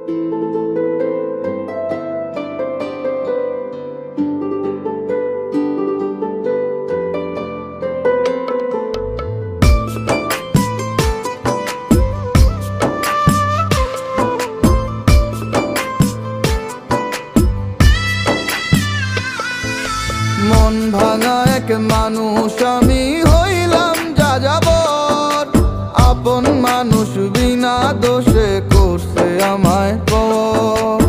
মন ভাঙা এক মানুষ আমি হইলাম যাযাবর, আপন মানুষ বিনা দোষে করছে আমায় পর।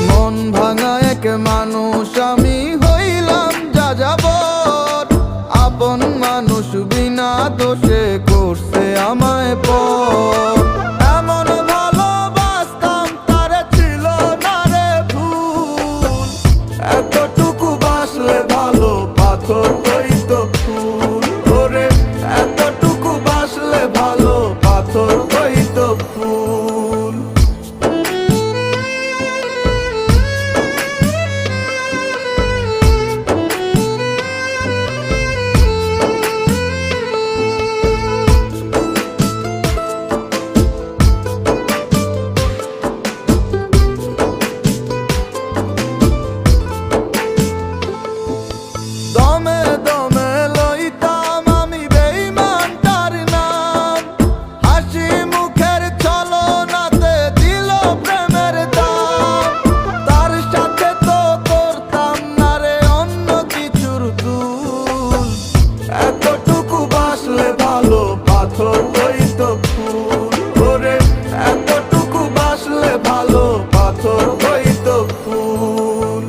মন ভাঙা এক মানুষ আমি হইলাম যাযাবর, আপন মানুষ বিনা দোষে করছে আমায় পর। এতটুকু বাসলে ভালো পাথর হইতো ফুল, ওরে এতটুকু বাসলে ভালো পাথর হইতো ফুল। দমে দমে লইতাম আমি বেঈমানটার নাম, হাসি মুখের ছলনাতে দিল প্রেমের দাম। তার সাথে তো করতাম না রে অন্য কিছুর দুল, এতটুকু বাসলে ভালো পাথর হইতো ফুল, ওরে এতটুকু বাসলে ভালো পাথর হইতো ফুল।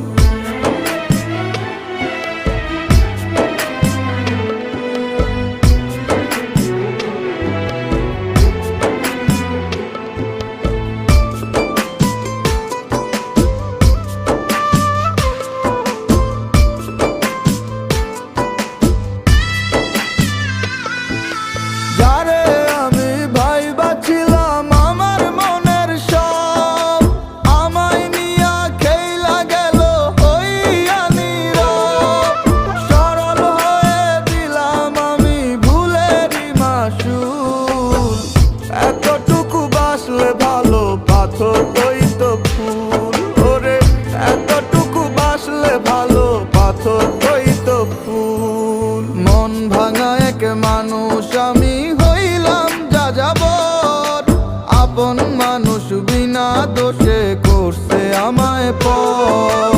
যারে আমি ভাইবা ছিলাম আমার মনের সব, আমায় নিয়া খেলা গেল হইয়া নীরব। সরল হয়ে দিলাম আমি ভুলেরই মাসুল, এতটুকু বাসলে ভালো পাথর হইতো ফুল, ওরে এতটুকু বাসলে ভালো পাথর হইতো ফুল। মন ভাঙা এক মানুষ আমি হইলাম যাযাবর, আপন মানুষ বিনা দোষে করছে আমায় পর।